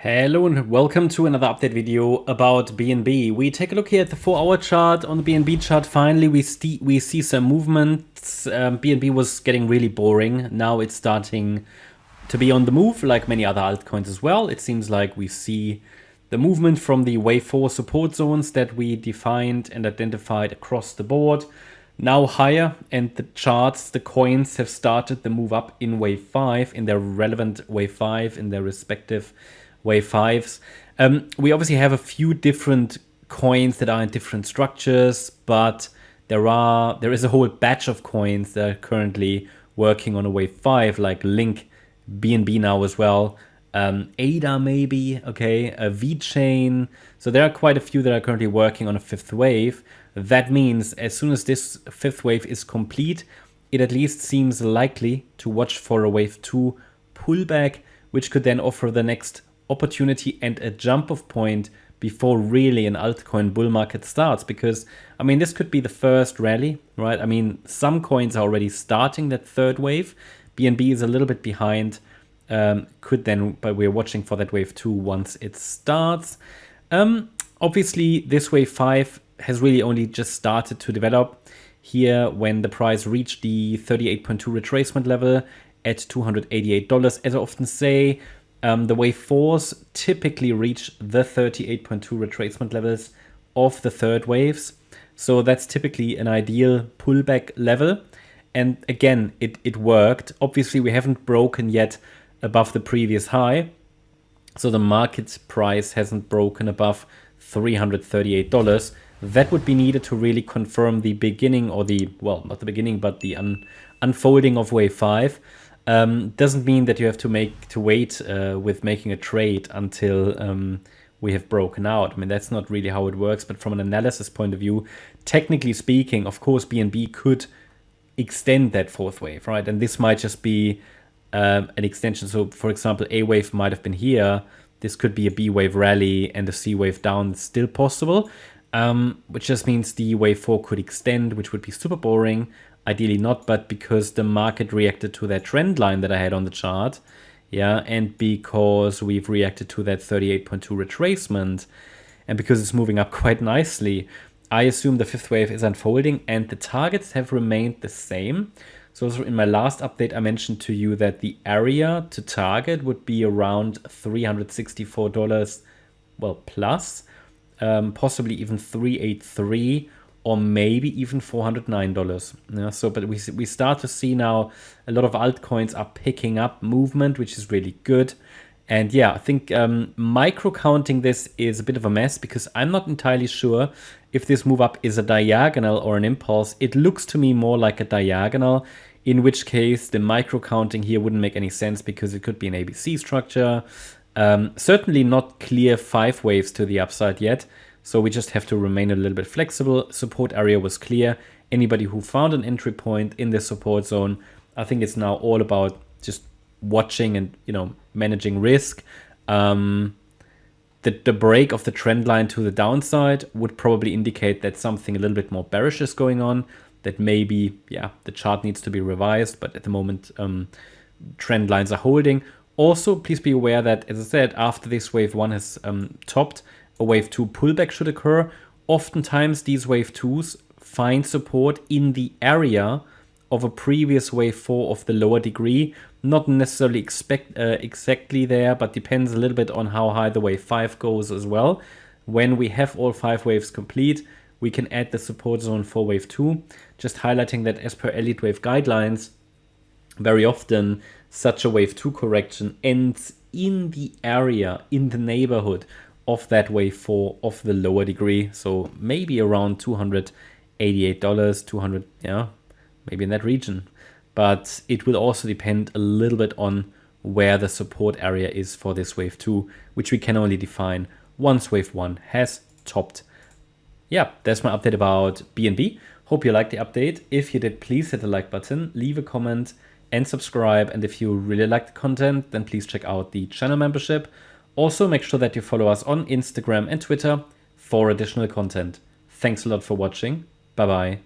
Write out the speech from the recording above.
Hello and welcome to another update video about BNB. We take a look here at the 4-hour chart. On the BNB chart, finally we see some movements. BNB was getting really boring. Now it's starting to be on the move, like many other altcoins as well. It seems like we see the movement from the wave 4 support zones that we defined and identified across the board now higher, and the charts, the coins have started the move up in wave 5, in their relevant wave 5, in their respective wave 5s. We obviously have a few different coins that are in different structures, but there is a whole batch of coins that are currently working on a wave 5, like Link, BNB now as well, ADA maybe, okay, a VeChain. So there are quite a few that are currently working on a fifth wave. That means as soon as this fifth wave is complete, it at least seems likely to watch for a wave 2 pullback, which could then offer the next opportunity and a jump off point before really an altcoin bull market starts. Because, I mean, this could be the first rally, right? I mean, some coins are already starting that third wave. BNB is a little bit behind. But we're watching for that wave 2 once it starts. Obviously, this wave 5 has really only just started to develop here when the price reached the 38.2 retracement level at $288. As I often say, the wave 4s typically reach the 38.2 retracement levels of the third waves. So that's typically an ideal pullback level. And again, it worked. Obviously, we haven't broken yet above the previous high. So the market price hasn't broken above $338. That would be needed to really confirm the beginning, or the, well, not the beginning, but the unfolding of wave 5. Doesn't mean that you have to wait with making a trade until we have broken out. I mean, that's not really how it works. But from an analysis point of view, technically speaking, of course, BNB could extend that fourth wave, right? And this might just be an extension. So, for example, A wave might have been here. This could be a B wave rally and a C wave down. It's still possible, which just means the wave 4 could extend, which would be super boring. Ideally not, but because the market reacted to that trend line that I had on the chart, yeah, and because we've reacted to that 38.2 retracement, and because it's moving up quite nicely, I assume the fifth wave is unfolding, and the targets have remained the same. So in my last update, I mentioned to you that the area to target would be around $364, well, plus, possibly even $383, or maybe even $409. Yeah, so, but we start to see now a lot of altcoins are picking up movement, which is really good. And yeah, I think micro counting this is a bit of a mess, because I'm not entirely sure if this move up is a diagonal or an impulse. It looks to me more like a diagonal, in which case the micro counting here wouldn't make any sense, because it could be an ABC structure. Certainly not clear 5 waves to the upside yet. So we just have to remain a little bit flexible. Support area was clear. Anybody who found an entry point in the support zone, I think it's now all about just watching and, you know, managing risk. The break of the trend line to the downside would probably indicate that something a little bit more bearish is going on, that maybe, yeah, the chart needs to be revised, but at the moment, trend lines are holding. Also, please be aware that, as I said, after this wave 1 has topped, a wave 2 pullback should occur. Oftentimes, these wave 2s find support in the area of a previous wave 4 of the lower degree. Not necessarily exactly there, but depends a little bit on how high the wave 5 goes as well. When we have all 5 waves complete, we can add the support zone for wave 2. Just highlighting that as per Elliott Wave guidelines, very often such a wave 2 correction ends in the area, in the neighborhood of that wave 4 of the lower degree. So maybe around $288, 200, yeah, maybe in that region. But it will also depend a little bit on where the support area is for this wave 2, which we can only define once wave 1 has topped. Yeah, that's my update about BNB. Hope you liked the update. If you did, please hit the like button, leave a comment and subscribe. And if you really like the content, then please check out the channel membership. Also, make sure that you follow us on Instagram and Twitter for additional content. Thanks a lot for watching. Bye-bye.